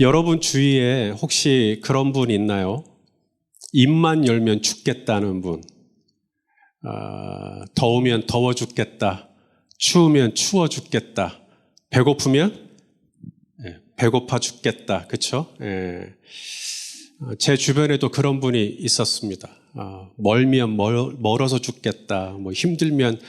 여러분 주위에 혹시 그런 분 있나요? 입만 열면 죽겠다는 분. 더우면 더워 죽겠다. 추우면 추워 죽겠다. 배고프면 배고파 죽겠다. 그렇죠? 제 주변에도 그런 분이 있었습니다. 멀면 멀어서 죽겠다. 힘들면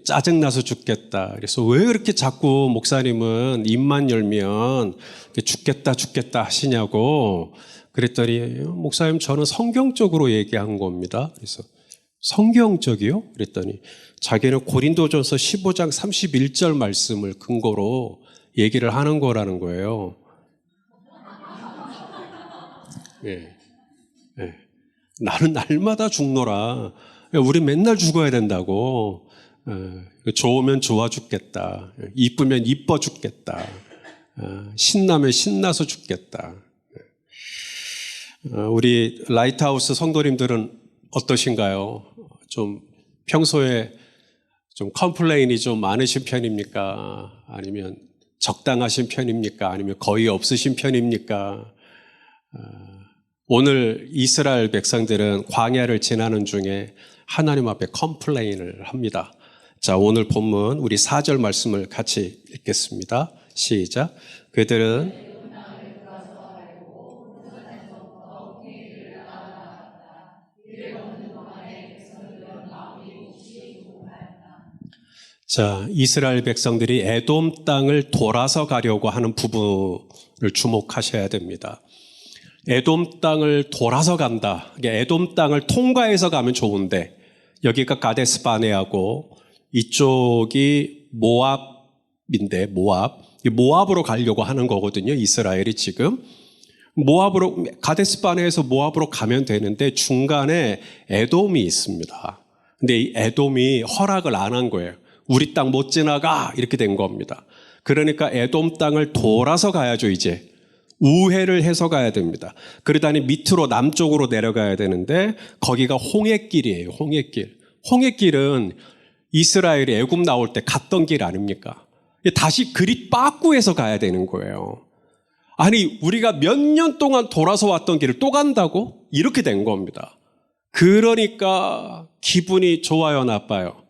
짜증나서 죽겠다. 그래서 왜 그렇게 자꾸 목사님은 입만 열면 죽겠다 하시냐고 그랬더니 목사님 저는 성경적으로 얘기한 겁니다. 그래서 성경적이요? 그랬더니 자기는 고린도전서 15장 31절 말씀을 근거로 얘기를 하는 거라는 거예요. 나는 날마다 죽노라. 우리 맨날 죽어야 된다고. 좋으면 좋아 죽겠다. 이쁘면 이뻐 죽겠다. 신나면 신나서 죽겠다. 우리 라이트하우스 성도님들은 어떠신가요? 좀 평소에 좀 컴플레인이 좀 많으신 편입니까? 아니면 적당하신 편입니까? 아니면 거의 없으신 편입니까? 오늘 이스라엘 백성들은 광야를 지나는 중에 하나님 앞에 컴플레인을 합니다. 자, 오늘 본문 우리 4절 말씀을 같이 읽겠습니다. 시작. 그들은 자, 이스라엘 백성들이 에돔 땅을 돌아서 가려고 하는 부분을 주목하셔야 됩니다. 에돔 땅을 돌아서 간다. 에돔 땅을 통과해서 가면 좋은데 여기가 가데스 바네하고 이쪽이 모압인데 모압으로 가려고 하는 거거든요. 이스라엘이 지금 가데스 바네에서 모압으로 가면 되는데 중간에 에돔이 있습니다. 근데 이 에돔이 허락을 안 한 거예요. 우리 땅 못 지나가 이렇게 된 겁니다. 그러니까 에돔 땅을 돌아서 가야죠. 이제 우회를 해서 가야 됩니다. 그러다니 밑으로 남쪽으로 내려가야 되는데 거기가 홍해길이에요. 홍해길은 이스라엘이 애굽 나올 때 갔던 길 아닙니까? 다시 그리 빠꾸해서 가야 되는 거예요. 아니 우리가 몇 년 동안 돌아서 왔던 길을 또 간다고? 이렇게 된 겁니다. 그러니까 기분이 좋아요, 나빠요?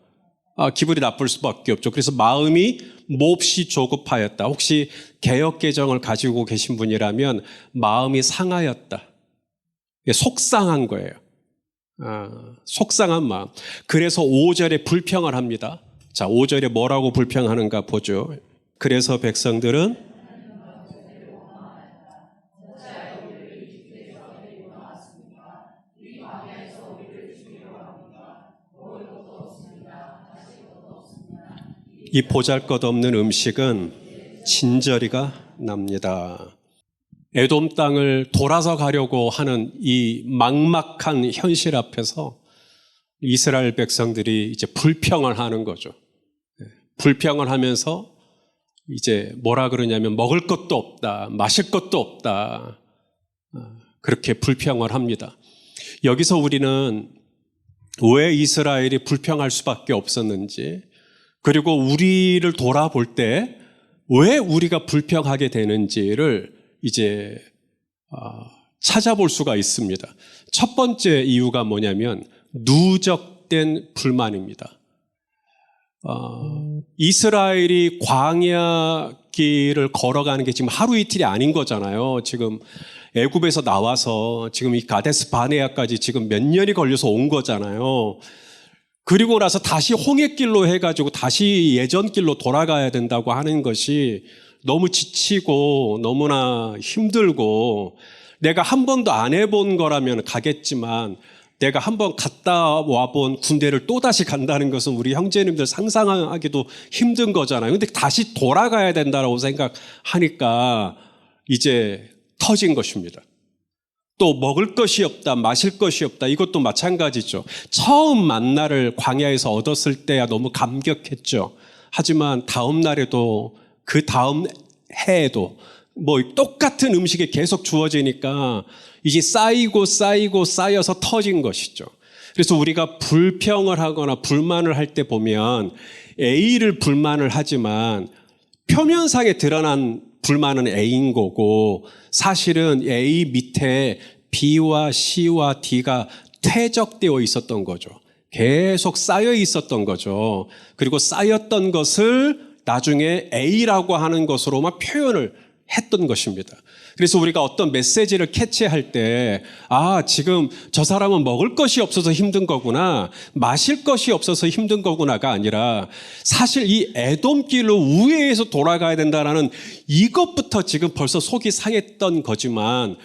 기분이 나쁠 수밖에 없죠. 그래서 마음이 몹시 조급하였다. 혹시 개역개정을 가지고 계신 분이라면 마음이 상하였다. 속상한 거예요. 속상한 마음. 그래서 5절에 불평을 합니다. 자, 5절에 뭐라고 불평하는가 보죠. 그래서 백성들은 이 보잘것없는 음식은 진저리가 납니다. 에돔 땅을 돌아서 가려고 하는 이 막막한 현실 앞에서 이스라엘 백성들이 이제 불평을 하는 거죠. 불평을 하면서 이제 뭐라 그러냐면 먹을 것도 없다, 마실 것도 없다. 그렇게 불평을 합니다. 여기서 우리는 왜 이스라엘이 불평할 수밖에 없었는지, 그리고 우리를 돌아볼 때 왜 우리가 불평하게 되는지를 이제 찾아볼 수가 있습니다. 첫 번째 이유가 뭐냐면 누적된 불만입니다. 이스라엘이 광야 길을 걸어가는 게 지금 하루 이틀이 아닌 거잖아요. 지금 애굽에서 나와서 지금 이 가데스 바네아까지 지금 몇 년이 걸려서 온 거잖아요. 그리고 나서 다시 홍해길로 해가지고 다시 예전 길로 돌아가야 된다고 하는 것이 너무 지치고 너무나 힘들고, 내가 한 번도 안 해본 거라면 가겠지만 내가 한 번 갔다 와본 군대를 또다시 간다는 것은 우리 형제님들 상상하기도 힘든 거잖아요. 근데 다시 돌아가야 된다고 생각하니까 이제 터진 것입니다. 또 먹을 것이 없다, 마실 것이 없다. 이것도 마찬가지죠. 처음 만나를 광야에서 얻었을 때야 너무 감격했죠. 하지만 다음 날에도 그 다음 해에도 똑같은 음식이 계속 주어지니까 이게 쌓여서 터진 것이죠. 그래서 우리가 불평을 하거나 불만을 할 때 보면 A를 불만을 하지만 표면상에 드러난 불만은 A인 거고 사실은 A 밑에 B와 C와 D가 퇴적되어 있었던 거죠. 계속 쌓여 있었던 거죠. 그리고 쌓였던 것을 나중에 A라고 하는 것으로만 표현을 했던 것입니다. 그래서 우리가 어떤 메시지를 캐치할 때, 지금 저 사람은 먹을 것이 없어서 힘든 거구나, 마실 것이 없어서 힘든 거구나가 아니라 사실 이 에돔길로 우회해서 돌아가야 된다는 이것부터 지금 벌써 속이 상했던 거지만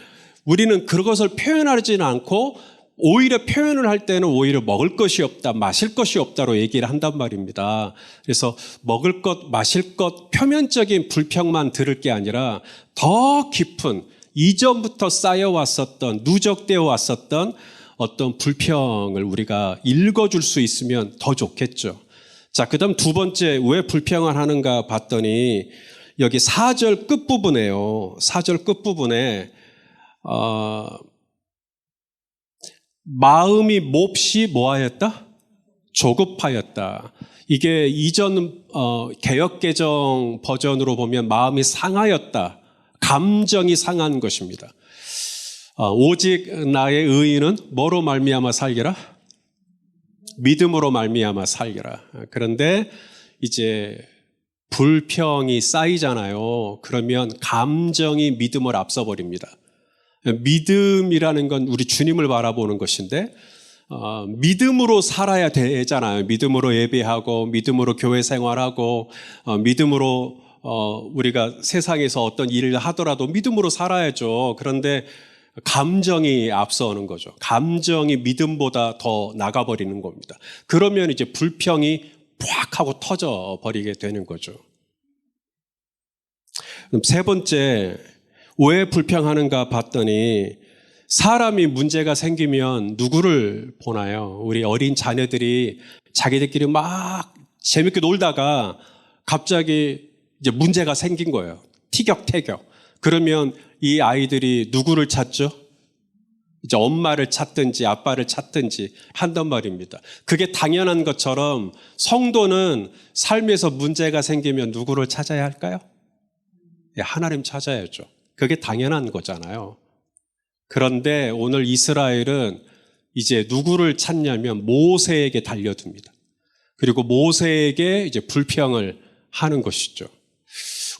우리는 그것을 표현하지는 않고 오히려 표현을 할 때는 오히려 먹을 것이 없다, 마실 것이 없다로 얘기를 한단 말입니다. 그래서 먹을 것, 마실 것, 표면적인 불평만 들을 게 아니라 더 깊은 이전부터 쌓여왔었던, 누적되어 왔었던 어떤 불평을 우리가 읽어줄 수 있으면 더 좋겠죠. 자, 그 다음 두 번째, 왜 불평을 하는가 봤더니 여기 4절 끝부분에요. 4절 끝부분에 마음이 몹시 뭐하였다? 조급하였다. 이게 이전 개역개정 버전으로 보면 마음이 상하였다. 감정이 상한 것입니다. 오직 나의 의인은 뭐로 말미암아 살리라? 믿음으로 말미암아 살리라. 그런데 이제 불평이 쌓이잖아요. 그러면 감정이 믿음을 앞서버립니다. 믿음이라는 건 우리 주님을 바라보는 것인데 믿음으로 살아야 되잖아요. 믿음으로 예배하고 믿음으로 교회 생활하고 믿음으로 우리가 세상에서 어떤 일을 하더라도 믿음으로 살아야죠. 그런데 감정이 앞서는 거죠. 감정이 믿음보다 더 나가버리는 겁니다. 그러면 이제 불평이 팍 하고 터져버리게 되는 거죠. 그럼 세 번째, 왜 불평하는가 봤더니 사람이 문제가 생기면 누구를 보나요? 우리 어린 자녀들이 자기들끼리 막 재밌게 놀다가 갑자기 이제 문제가 생긴 거예요. 티격태격. 그러면 이 아이들이 누구를 찾죠? 이제 엄마를 찾든지 아빠를 찾든지 한단 말입니다. 그게 당연한 것처럼 성도는 삶에서 문제가 생기면 누구를 찾아야 할까요? 하나님 찾아야죠. 그게 당연한 거잖아요. 그런데 오늘 이스라엘은 이제 누구를 찾냐면 모세에게 달려듭니다. 그리고 모세에게 이제 불평을 하는 것이죠.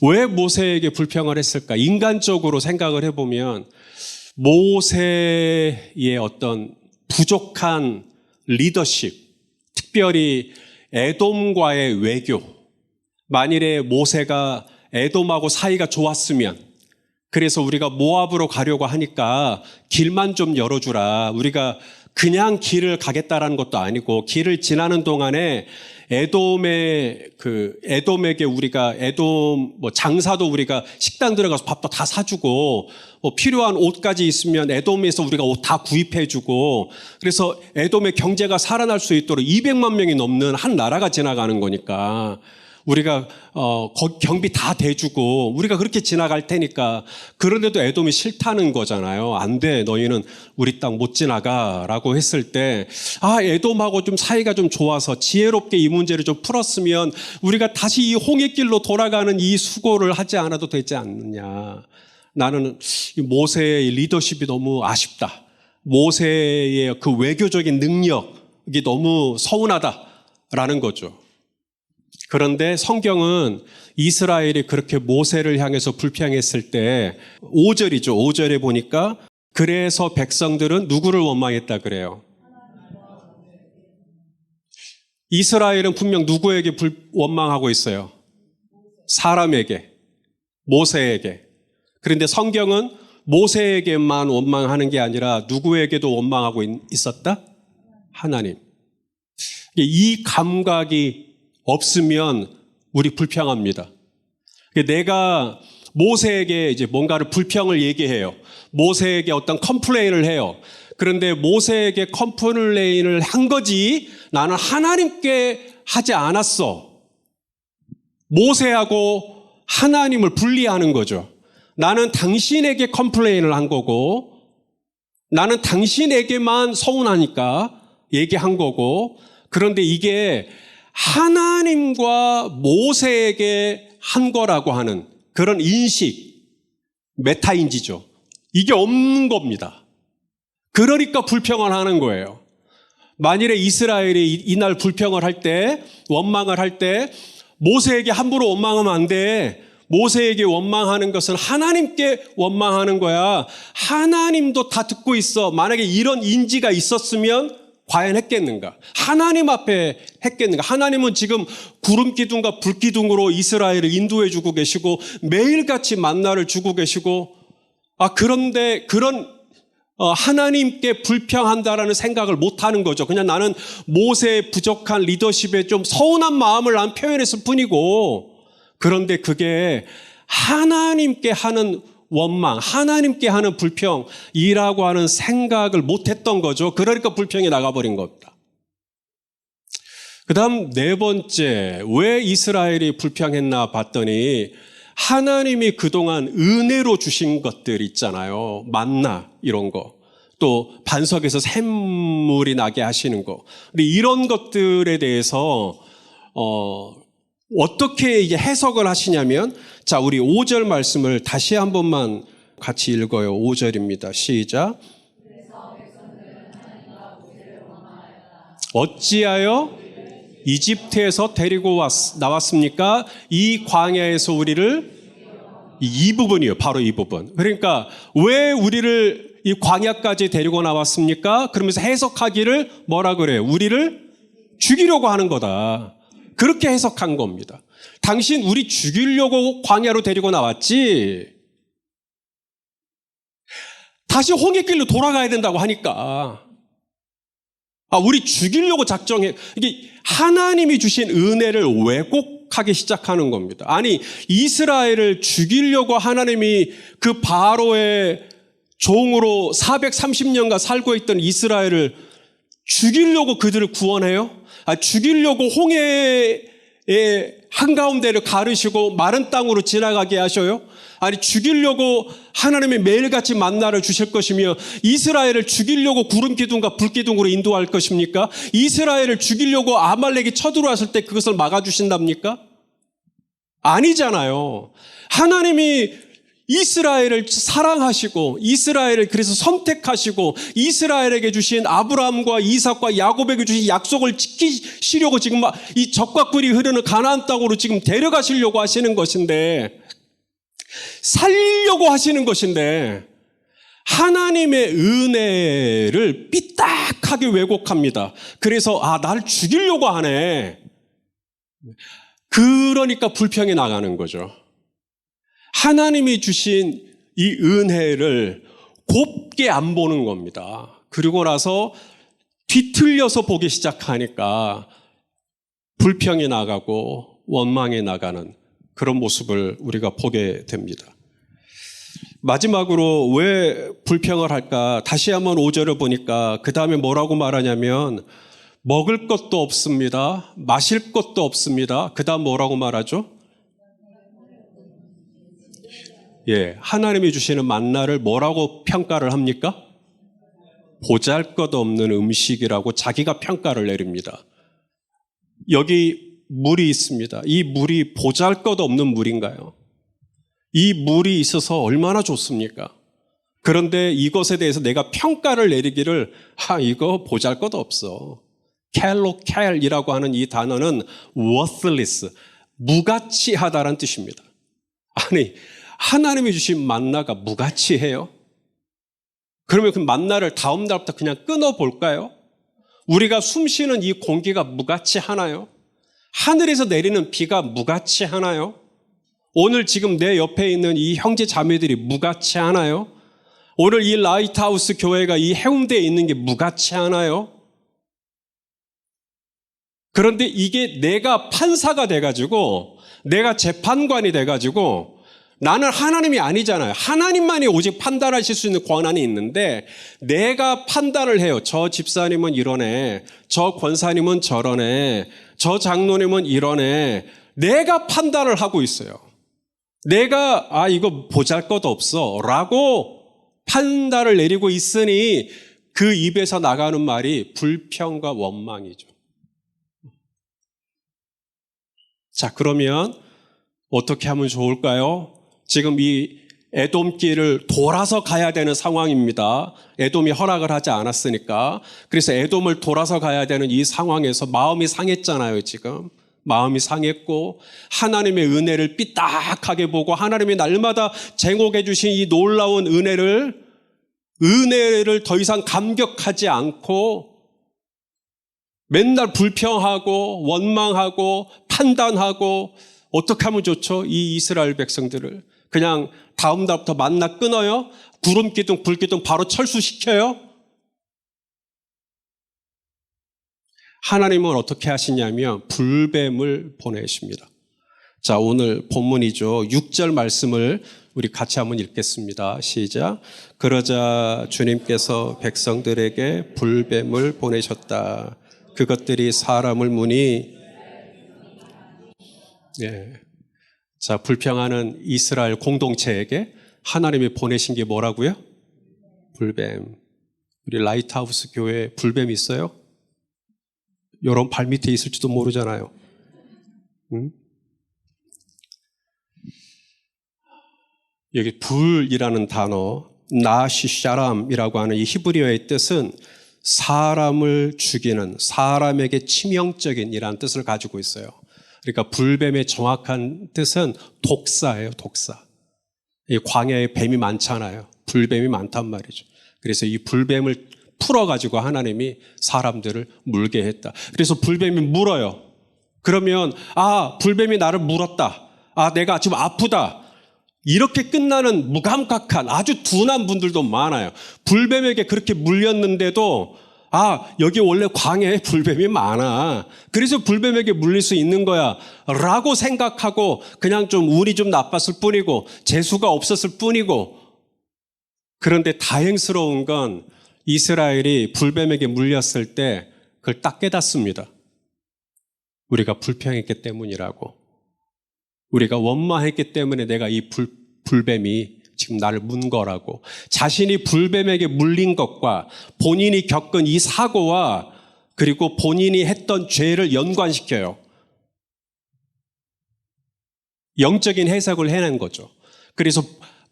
왜 모세에게 불평을 했을까? 인간적으로 생각을 해보면 모세의 어떤 부족한 리더십, 특별히 에돔과의 외교, 만일에 모세가 에돔하고 사이가 좋았으면 그래서 우리가 모압으로 가려고 하니까 길만 좀 열어주라. 우리가 그냥 길을 가겠다라는 것도 아니고 길을 지나는 동안에 에돔에게 우리가 에돔 장사도 우리가 식당 들어가서 밥도 다 사주고 필요한 옷까지 있으면 에돔에서 우리가 옷 다 구입해주고 그래서 에돔의 경제가 살아날 수 있도록 200만 명이 넘는 한 나라가 지나가는 거니까 우리가 경비 다 대주고 우리가 그렇게 지나갈 테니까 그런데도 에돔이 싫다는 거잖아요. 안 돼, 너희는 우리 땅 못 지나가라고 했을 때 에돔하고 좀 사이가 좀 좋아서 지혜롭게 이 문제를 좀 풀었으면 우리가 다시 이 홍해길로 돌아가는 이 수고를 하지 않아도 되지 않느냐. 나는 모세의 리더십이 너무 아쉽다. 모세의 그 외교적인 능력이 너무 서운하다라는 거죠. 그런데 성경은 이스라엘이 그렇게 모세를 향해서 불평했을 때 5절이죠. 5절에 보니까 그래서 백성들은 누구를 원망했다 그래요? 이스라엘은 분명 누구에게 원망하고 있어요? 사람에게, 모세에게. 그런데 성경은 모세에게만 원망하는 게 아니라 누구에게도 원망하고 있었다? 하나님. 이 감각이 없으면 우리 불평합니다. 내가 모세에게 이제 뭔가를 불평을 얘기해요. 모세에게 어떤 컴플레인을 해요. 그런데 모세에게 컴플레인을 한 거지 나는 하나님께 하지 않았어. 모세하고 하나님을 분리하는 거죠. 나는 당신에게 컴플레인을 한 거고 나는 당신에게만 서운하니까 얘기한 거고 그런데 이게 하나님과 모세에게 거라고 하는 그런 인식, 메타인지죠. 이게 없는 겁니다. 그러니까 불평을 하는 거예요. 만일에 이스라엘이 이날 불평을 할 때, 원망을 할 때 모세에게 함부로 원망하면 안 돼. 모세에게 원망하는 것은 하나님께 원망하는 거야. 하나님도 다 듣고 있어. 만약에 이런 인지가 있었으면 과연 했겠는가? 하나님 앞에 했겠는가? 하나님은 지금 구름 기둥과 불 기둥으로 이스라엘을 인도해 주고 계시고 매일같이 만나를 주고 계시고 그런데 그런 하나님께 불평한다라는 생각을 못하는 거죠. 그냥 나는 모세의 부족한 리더십에 좀 서운한 마음을 난 표현했을 뿐이고 그런데 그게 하나님께 하는 원망, 하나님께 하는 불평이라고 하는 생각을 못했던 거죠. 그러니까 불평이 나가버린 겁니다. 그 다음 네 번째, 왜 이스라엘이 불평했나 봤더니 하나님이 그동안 은혜로 주신 것들 있잖아요. 만나 이런 거. 또 반석에서 샘물이 나게 하시는 거. 근데 이런 것들에 대해서 어떻게 이게 해석을 하시냐면 자, 우리 5절 말씀을 다시 한 번만 같이 읽어요. 5절입니다. 시작. 어찌하여 이집트에서 데리고 나왔습니까? 이 광야에서 우리를 이 부분이에요. 바로 이 부분. 그러니까 왜 우리를 이 광야까지 데리고 나왔습니까? 그러면서 해석하기를 뭐라 그래요? 우리를 죽이려고 하는 거다. 그렇게 해석한 겁니다. 당신 우리 죽이려고 광야로 데리고 나왔지. 다시 홍해길로 돌아가야 된다고 하니까. 우리 죽이려고 작정해. 이게 하나님이 주신 은혜를 왜곡하기 시작하는 겁니다. 아니, 이스라엘을 죽이려고 하나님이 그 바로의 종으로 430년간 살고 있던 이스라엘을 죽이려고 그들을 구원해요? 죽이려고 홍해의 한가운데를 가르시고 마른 땅으로 지나가게 하셔요? 아니, 죽이려고 하나님의 매일같이 만나를 주실 것이며 이스라엘을 죽이려고 구름 기둥과 불 기둥으로 인도할 것입니까? 이스라엘을 죽이려고 아말렉이 쳐들어왔을 때 그것을 막아주신답니까? 아니잖아요. 하나님이 이스라엘을 사랑하시고 이스라엘을 그래서 선택하시고 이스라엘에게 주신 아브라함과 이삭과 야곱에게 주신 약속을 지키시려고 지금 이 적과 꿀이 흐르는 가나안 땅으로 지금 데려가시려고 하시는 것인데 살리려고 하시는 것인데 하나님의 은혜를 삐딱하게 왜곡합니다. 그래서 나를 죽이려고 하네. 그러니까 불평이 나가는 거죠. 하나님이 주신 이 은혜를 곱게 안 보는 겁니다. 그리고 나서 뒤틀려서 보기 시작하니까 불평이 나가고 원망이 나가는 그런 모습을 우리가 보게 됩니다. 마지막으로 왜 불평을 할까? 다시 한번 5절을 보니까 그 다음에 뭐라고 말하냐면 먹을 것도 없습니다. 마실 것도 없습니다. 그 다음 뭐라고 말하죠? 하나님이 주시는 만나를 뭐라고 평가를 합니까? 보잘것없는 음식이라고 자기가 평가를 내립니다. 여기 물이 있습니다. 이 물이 보잘것없는 물인가요? 이 물이 있어서 얼마나 좋습니까? 그런데 이것에 대해서 내가 평가를 내리기를 이거 보잘것없어. 켈로켈이라고 하는 이 단어는 worthless, 무가치하다라는 뜻입니다. 아니, 하나님이 주신 만나가 무가치해요? 그러면 그 만나를 다음 날부터 그냥 끊어볼까요? 우리가 숨쉬는 이 공기가 무가치하나요? 하늘에서 내리는 비가 무가치하나요? 오늘 지금 내 옆에 있는 이 형제 자매들이 무가치하나요? 오늘 이 라이트하우스 교회가 이 해운대에 있는 게 무가치하나요? 그런데 이게 내가 판사가 돼가지고 내가 재판관이 돼가지고 나는 하나님이 아니잖아요. 하나님만이 오직 판단하실 수 있는 권한이 있는데 내가 판단을 해요. 저 집사님은 이러네. 저 권사님은 저러네. 저 장로님은 이러네. 내가 판단을 하고 있어요. 내가 이거 보잘것없어 라고 판단을 내리고 있으니 그 입에서 나가는 말이 불평과 원망이죠. 자, 그러면 어떻게 하면 좋을까요? 지금 이 에돔길을 돌아서 가야 되는 상황입니다. 에돔이 허락을 하지 않았으니까. 그래서 에돔을 돌아서 가야 되는 이 상황에서 마음이 상했잖아요, 지금. 마음이 상했고 하나님의 은혜를 삐딱하게 보고 하나님이 날마다 제공해 주신 이 놀라운 은혜를 더 이상 감격하지 않고 맨날 불평하고 원망하고 판단하고 어떻게 하면 좋죠? 이 이스라엘 백성들을 그냥 다음 달부터 만나 끊어요? 구름기둥 불기둥 바로 철수시켜요? 하나님은 어떻게 하시냐면 불뱀을 보내십니다. 자, 오늘 본문이죠. 6절 말씀을 우리 같이 한번 읽겠습니다. 시작. 그러자 주님께서 백성들에게 불뱀을 보내셨다. 그것들이 사람을 무니 자, 불평하는 이스라엘 공동체에게 하나님이 보내신 게 뭐라고요? 불뱀. 우리 라이트하우스 교회에 불뱀 있어요? 여러분 발 밑에 있을지도 모르잖아요. 응? 여기 불이라는 단어, 나시샤람이라고 하는 이 히브리어의 뜻은 사람을 죽이는, 사람에게 치명적인 이라는 뜻을 가지고 있어요. 그러니까 불뱀의 정확한 뜻은 독사예요, 독사. 이 광야에 뱀이 많잖아요. 불뱀이 많단 말이죠. 그래서 이 불뱀을 풀어가지고 하나님이 사람들을 물게 했다. 그래서 불뱀이 물어요. 그러면 불뱀이 나를 물었다. 내가 지금 아프다. 이렇게 끝나는 무감각한 아주 둔한 분들도 많아요. 불뱀에게 그렇게 물렸는데도 여기 원래 광야에 불뱀이 많아. 그래서 불뱀에게 물릴 수 있는 거야. 라고 생각하고 그냥 좀 운이 좀 나빴을 뿐이고 재수가 없었을 뿐이고. 그런데 다행스러운 건 이스라엘이 불뱀에게 물렸을 때 그걸 딱 깨닫습니다. 우리가 불평했기 때문이라고. 우리가 원망했기 때문에 내가 이 불뱀이 지금 나를 문 거라고. 자신이 불뱀에게 물린 것과 본인이 겪은 이 사고와 그리고 본인이 했던 죄를 연관시켜요. 영적인 해석을 해낸 거죠. 그래서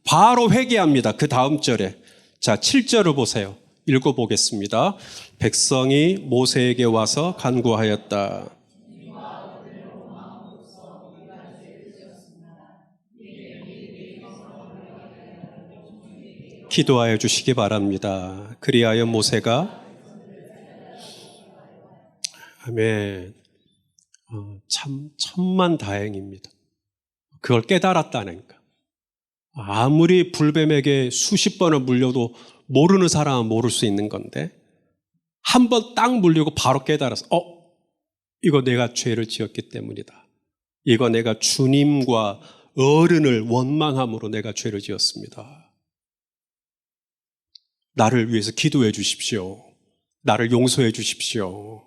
바로 회개합니다. 그 다음 절에. 자, 7절을 보세요. 읽어보겠습니다. 백성이 모세에게 와서 간구하였다. 기도하여 주시기 바랍니다. 그리하여 모세가 아멘. 참 천만다행입니다. 그걸 깨달았다니까. 아무리 불뱀에게 수십 번을 물려도 모르는 사람은 모를 수 있는 건데 한 번 딱 물리고 바로 깨달아서 이거 내가 죄를 지었기 때문이다. 이거 내가 주님과 어른을 원망함으로 내가 죄를 지었습니다. 나를 위해서 기도해 주십시오. 나를 용서해 주십시오.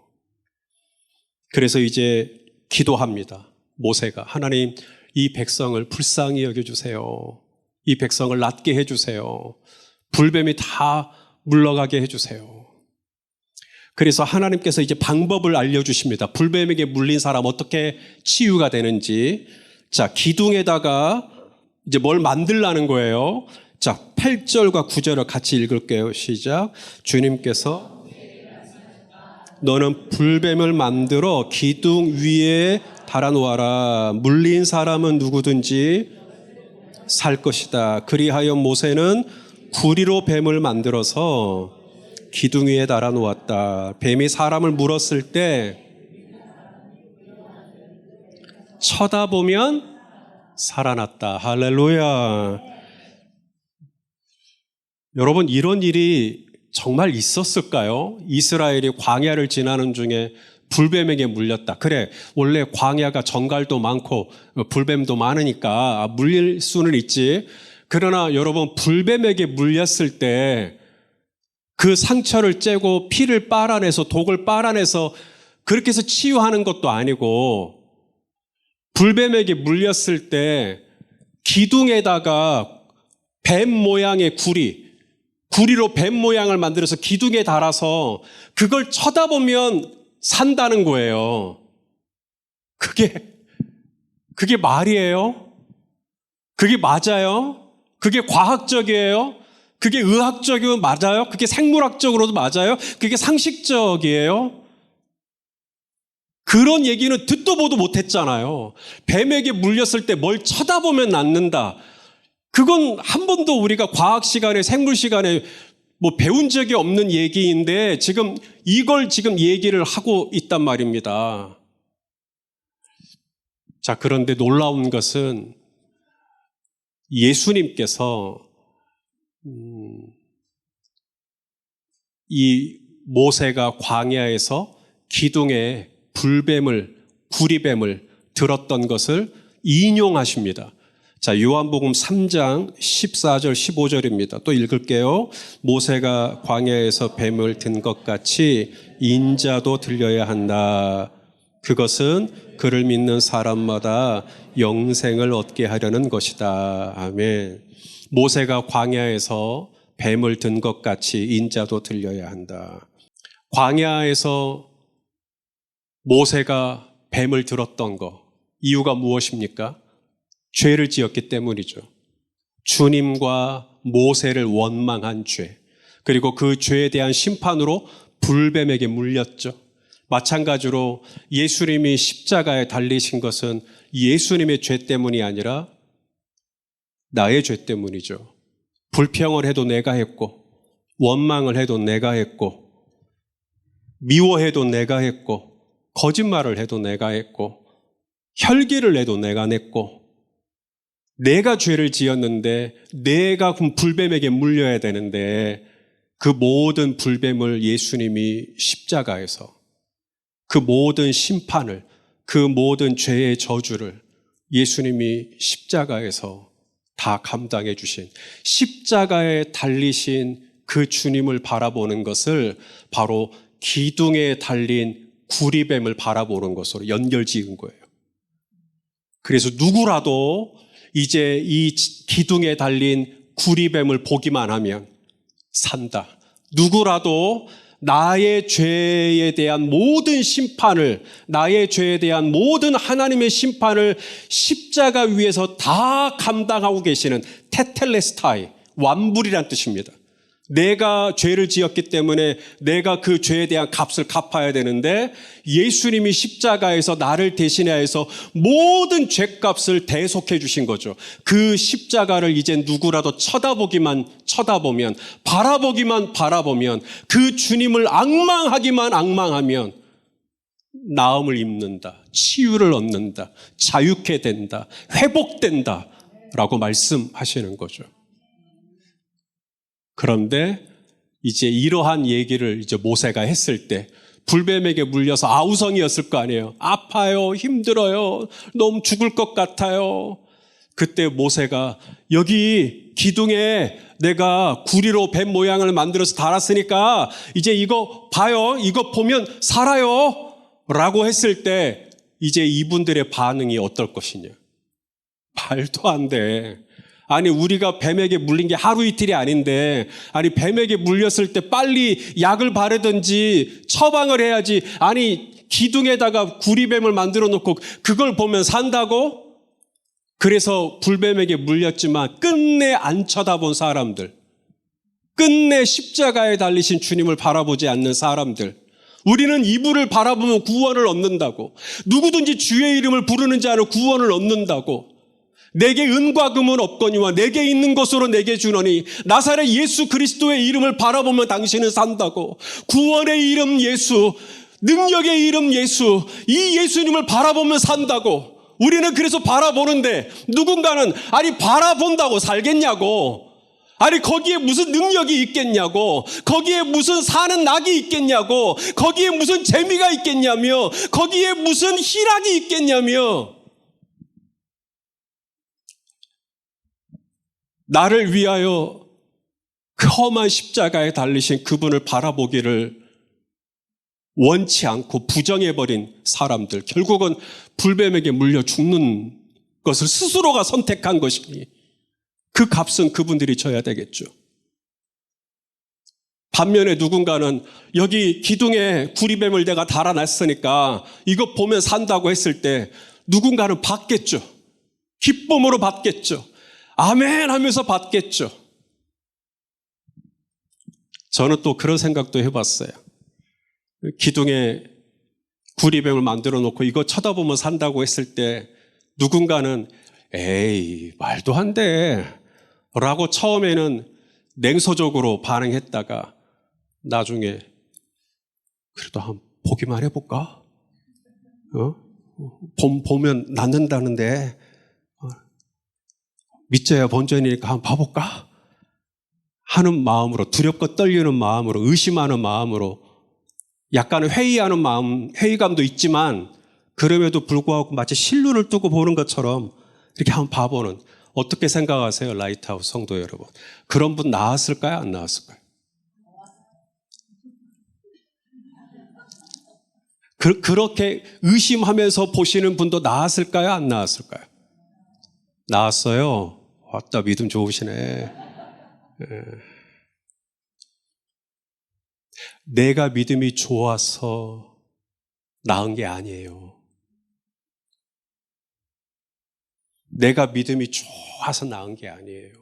그래서 이제 기도합니다. 모세가 하나님 이 백성을 불쌍히 여겨주세요. 이 백성을 낫게 해주세요. 불뱀이 다 물러가게 해주세요. 그래서 하나님께서 이제 방법을 알려주십니다. 불뱀에게 물린 사람 어떻게 치유가 되는지. 자, 기둥에다가 이제 뭘 만들라는 거예요. 자, 8절과 9절을 같이 읽을게요. 시작. 주님께서 너는 불뱀을 만들어 기둥 위에 달아놓아라. 물린 사람은 누구든지 살 것이다. 그리하여 모세는 구리로 뱀을 만들어서 기둥 위에 달아놓았다. 뱀이 사람을 물었을 때 쳐다보면 살아났다. 할렐루야. 여러분, 이런 일이 정말 있었을까요? 이스라엘이 광야를 지나는 중에 불뱀에게 물렸다. 그래, 원래 광야가 정갈도 많고 불뱀도 많으니까 물릴 수는 있지. 그러나 여러분, 불뱀에게 물렸을 때 그 상처를 째고 피를 빨아내서 독을 빨아내서 그렇게 해서 치유하는 것도 아니고 불뱀에게 물렸을 때 기둥에다가 뱀 모양의 구리로 뱀 모양을 만들어서 기둥에 달아서 그걸 쳐다보면 산다는 거예요. 그게 말이에요? 그게 맞아요? 그게 과학적이에요? 그게 의학적이면 맞아요? 그게 생물학적으로도 맞아요? 그게 상식적이에요? 그런 얘기는 듣도 보도 못했잖아요. 뱀에게 물렸을 때 뭘 쳐다보면 낫는다. 그건 한 번도 우리가 과학 시간에, 생물 시간에 배운 적이 없는 얘기인데 이걸 지금 얘기를 하고 있단 말입니다. 자, 그런데 놀라운 것은 예수님께서 이 모세가 광야에서 기둥에 구리뱀을 들었던 것을 인용하십니다. 자, 요한복음 3장 14절 15절입니다. 또 읽을게요. 모세가 광야에서 뱀을 든 것 같이 인자도 들려야 한다. 그것은 그를 믿는 사람마다 영생을 얻게 하려는 것이다. 아멘. 모세가 광야에서 뱀을 든 것 같이 인자도 들려야 한다. 광야에서 모세가 뱀을 들었던 거, 이유가 무엇입니까? 죄를 지었기 때문이죠. 주님과 모세를 원망한 죄, 그리고 그 죄에 대한 심판으로 불뱀에게 물렸죠. 마찬가지로 예수님이 십자가에 달리신 것은 예수님의 죄 때문이 아니라 나의 죄 때문이죠. 불평을 해도 내가 했고, 원망을 해도 내가 했고, 미워해도 내가 했고, 거짓말을 해도 내가 했고, 혈기를 내도 내가 냈고, 내가 죄를 지었는데 내가 그럼 불뱀에게 물려야 되는데 그 모든 불뱀을 예수님이 십자가에서 그 모든 심판을, 그 모든 죄의 저주를 예수님이 십자가에서 다 감당해 주신, 십자가에 달리신 그 주님을 바라보는 것을 바로 기둥에 달린 구리뱀을 바라보는 것으로 연결지은 거예요. 그래서 누구라도 이제 이 기둥에 달린 구리뱀을 보기만 하면 산다. 누구라도 나의 죄에 대한 모든 심판을, 나의 죄에 대한 모든 하나님의 심판을 십자가 위에서 다 감당하고 계시는 테텔레스타이, 완불이란 뜻입니다. 내가 죄를 지었기 때문에 내가 그 죄에 대한 값을 갚아야 되는데 예수님이 십자가에서 나를 대신하여서 모든 죄값을 대속해 주신 거죠. 그 십자가를 이제 누구라도 쳐다보면, 바라보면, 그 주님을 앙망하면 나음을 입는다, 치유를 얻는다, 자유케 된다, 회복된다 라고 말씀하시는 거죠. 그런데 이제 이러한 얘기를 이제 모세가 했을 때 불뱀에게 물려서 아우성이었을 거 아니에요. 아파요, 힘들어요, 너무 죽을 것 같아요. 그때 모세가 여기 기둥에 내가 구리로 뱀 모양을 만들어서 달았으니까 이제 이거 봐요, 이거 보면 살아요 라고 했을 때 이제 이분들의 반응이 어떨 것이냐. 말도 안 돼. 아니 우리가 뱀에게 물린 게 하루 이틀이 아닌데, 아니 뱀에게 물렸을 때 빨리 약을 바르든지 처방을 해야지, 아니 기둥에다가 구리뱀을 만들어 놓고 그걸 보면 산다고? 그래서 불뱀에게 물렸지만 끝내 안 쳐다본 사람들, 끝내 십자가에 달리신 주님을 바라보지 않는 사람들, 우리는 이분을 바라보면 구원을 얻는다고, 누구든지 주의 이름을 부르는 자는 구원을 얻는다고, 내게 은과 금은 없거니와 내게 있는 것으로 내게 주노니 나사렛 예수 그리스도의 이름을 바라보면 당신은 산다고, 구원의 이름 예수, 능력의 이름 예수, 이 예수님을 바라보면 산다고. 우리는 그래서 바라보는데 누군가는 아니 바라본다고 살겠냐고, 아니 거기에 무슨 능력이 있겠냐고, 거기에 무슨 사는 낙이 있겠냐고, 거기에 무슨 재미가 있겠냐며, 거기에 무슨 희락이 있겠냐며. 나를 위하여 그 험한 십자가에 달리신 그분을 바라보기를 원치 않고 부정해버린 사람들, 결국은 불뱀에게 물려 죽는 것을 스스로가 선택한 것이니 그 값은 그분들이 져야 되겠죠. 반면에 누군가는 여기 기둥에 구리뱀을 내가 달아놨으니까 이거 보면 산다고 했을 때 누군가는 받겠죠. 기쁨으로 받겠죠. 아멘 하면서 받겠죠. 저는 또 그런 생각도 해봤어요. 기둥에 구리뱀을 만들어 놓고 이거 쳐다보면 산다고 했을 때 누군가는 에이 말도 안 돼 라고 처음에는 냉소적으로 반응했다가 나중에 그래도 한번 보기만 해볼까? 보면 낫는다는데 믿져야 본전이니까 한번 봐볼까? 하는 마음으로, 두렵고 떨리는 마음으로, 의심하는 마음으로, 약간은 회의하는 마음, 회의감도 있지만 그럼에도 불구하고 마치 실눈을 뜨고 보는 것처럼 이렇게 한번 봐보는, 어떻게 생각하세요? 라이트하우스 성도 여러분. 그런 분 나왔을까요? 안 나왔을까요? 그렇게 의심하면서 보시는 분도 나왔을까요? 안 나왔을까요? 나왔어요. 왔다, 믿음 좋으시네. 내가 믿음이 좋아서 나은 게 아니에요. 내가 믿음이 좋아서 나은 게 아니에요.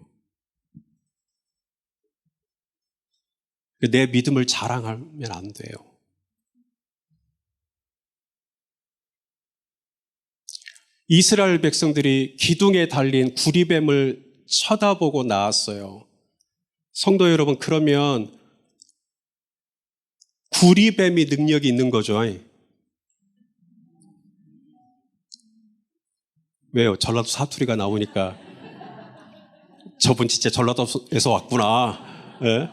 내 믿음을 자랑하면 안 돼요. 이스라엘 백성들이 기둥에 달린 구리뱀을 쳐다보고 나왔어요. 성도 여러분, 그러면 구리뱀이 능력이 있는 거죠. 왜요? 전라도 사투리가 나오니까 저분 진짜 전라도에서 왔구나. 네?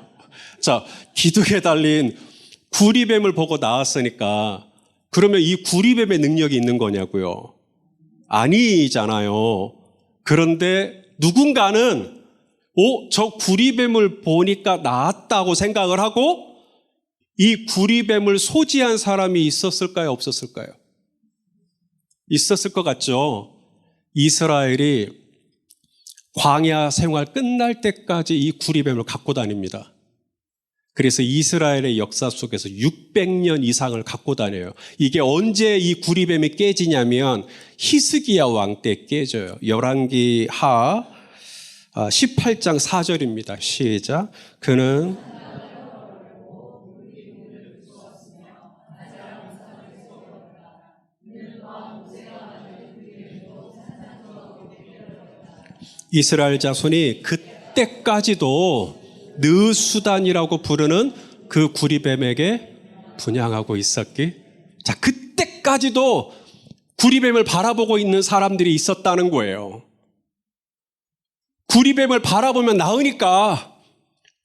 자, 기둥에 달린 구리뱀을 보고 나왔으니까 그러면 이 구리뱀의 능력이 있는 거냐고요? 아니잖아요. 그런데 누군가는 저 구리뱀을 보니까 나았다고 생각을 하고 이 구리뱀을 소지한 사람이 있었을까요? 없었을까요? 있었을 것 같죠? 이스라엘이 광야 생활 끝날 때까지 이 구리뱀을 갖고 다닙니다. 그래서 이스라엘의 역사 속에서 600년 이상을 갖고 다녀요. 이게 언제 이 구리뱀이 깨지냐면 히스기야 왕 때 깨져요. 열왕기하 18장 4절입니다. 시작. 그는 이스라엘 자손이 그때까지도 느수단이라고 부르는 그 구리뱀에게 분향하고 있었기. 자, 그때까지도 구리뱀을 바라보고 있는 사람들이 있었다는 거예요. 구리뱀을 바라보면 나으니까,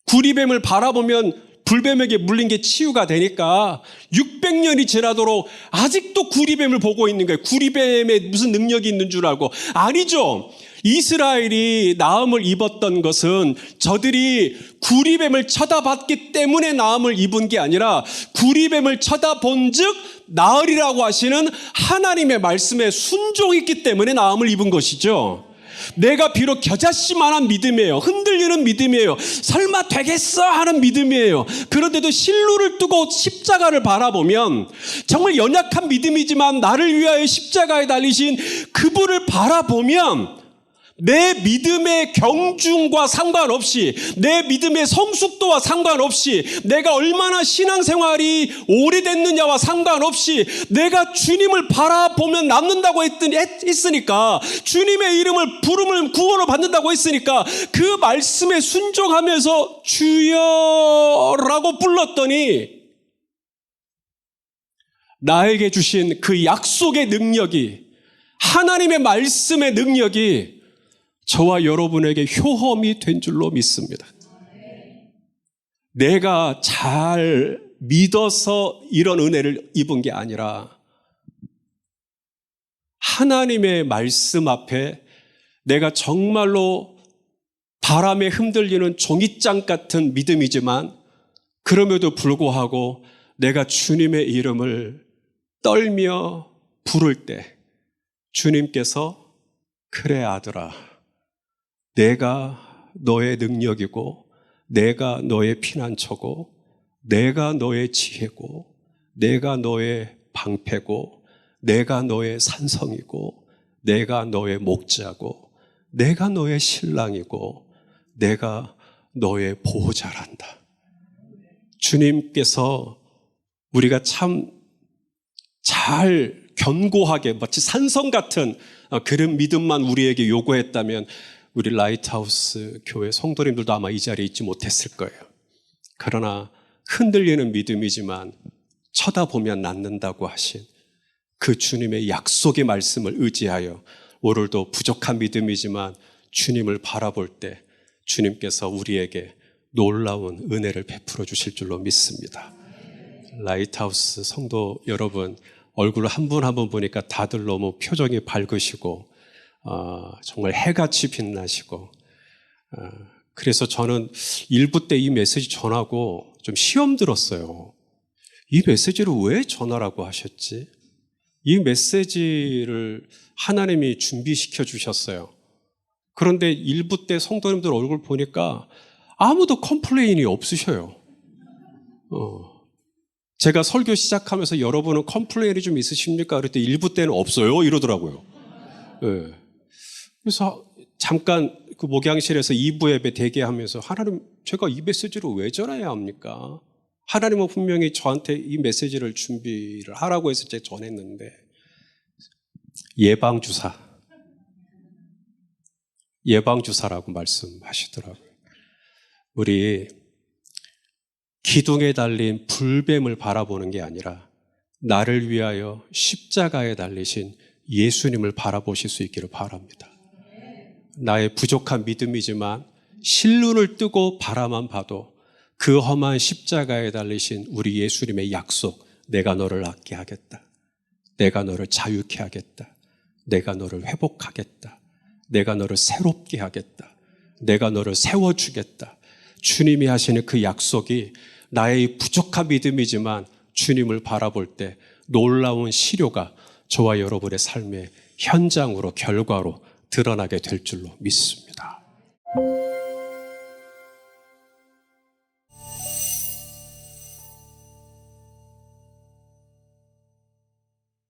구리뱀을 바라보면 불뱀에게 물린 게 치유가 되니까 600년이 지나도록 아직도 구리뱀을 보고 있는 거예요. 구리뱀에 무슨 능력이 있는 줄 알고. 아니죠. 이스라엘이 나음을 입었던 것은 저들이 구리뱀을 쳐다봤기 때문에 나음을 입은 게 아니라 구리뱀을 쳐다본 즉 나으리라고 하시는 하나님의 말씀에 순종했기 때문에 나음을 입은 것이죠. 내가 비록 겨자씨만한 믿음이에요. 흔들리는 믿음이에요. 설마 되겠어 하는 믿음이에요. 그런데도 실루를 뜨고 십자가를 바라보면 정말 연약한 믿음이지만 나를 위하여 십자가에 달리신 그분을 바라보면 내 믿음의 경중과 상관없이, 내 믿음의 성숙도와 상관없이, 내가 얼마나 신앙생활이 오래됐느냐와 상관없이 내가 주님을 바라보면 남는다고 했으니까, 주님의 이름을 부름을 구원을 받는다고 했으니까 그 말씀에 순종하면서 주여라고 불렀더니 나에게 주신 그 약속의 능력이, 하나님의 말씀의 능력이 저와 여러분에게 효험이 된 줄로 믿습니다. 내가 잘 믿어서 이런 은혜를 입은 게 아니라 하나님의 말씀 앞에 내가 정말로 바람에 흔들리는 종잇장 같은 믿음이지만 그럼에도 불구하고 내가 주님의 이름을 떨며 부를 때 주님께서 그래 아들아, 내가 너의 능력이고 내가 너의 피난처고 내가 너의 지혜고 내가 너의 방패고 내가 너의 산성이고 내가 너의 목자고 내가 너의 신랑이고 내가 너의 보호자란다. 주님께서 우리가 참 잘 견고하게 마치 산성 같은 그런 믿음만 우리에게 요구했다면 우리 라이트하우스 교회 성도님들도 아마 이 자리에 있지 못했을 거예요. 그러나 흔들리는 믿음이지만 쳐다보면 낫는다고 하신 그 주님의 약속의 말씀을 의지하여 오늘도 부족한 믿음이지만 주님을 바라볼 때 주님께서 우리에게 놀라운 은혜를 베풀어 주실 줄로 믿습니다. 라이트하우스 성도 여러분, 얼굴 한 분 한 분 보니까 다들 너무 표정이 밝으시고 정말 해같이 빛나시고, 그래서 저는 일부 때 이 메시지 전하고 좀 시험 들었어요. 이 메시지를 왜 전하라고 하셨지? 이 메시지를 하나님이 준비시켜 주셨어요. 그런데 일부 때 성도님들 얼굴 보니까 아무도 컴플레인이 없으셔요. 제가 설교 시작하면서 여러분은 컴플레인이 좀 있으십니까? 그랬더니 일부 때는 없어요 이러더라고요. 네. 그래서 잠깐 그 목양실에서 2부 예배 대기하면서 하나님, 제가 이 메시지를 왜 전해야 합니까? 하나님은 분명히 저한테 이 메시지를 준비를 하라고 해서 제가 전했는데, 예방주사라고 말씀하시더라고요. 우리 기둥에 달린 불뱀을 바라보는 게 아니라 나를 위하여 십자가에 달리신 예수님을 바라보실 수 있기를 바랍니다. 나의 부족한 믿음이지만 실눈을 뜨고 바라만 봐도 그 험한 십자가에 달리신 우리 예수님의 약속, 내가 너를 낫게 하겠다. 내가 너를 자유케 하겠다. 내가 너를 회복하겠다. 내가 너를 새롭게 하겠다. 내가 너를 세워주겠다. 주님이 하시는 그 약속이 나의 부족한 믿음이지만 주님을 바라볼 때 놀라운 시료가 저와 여러분의 삶의 현장으로, 결과로 드러나게 될 줄로 믿습니다.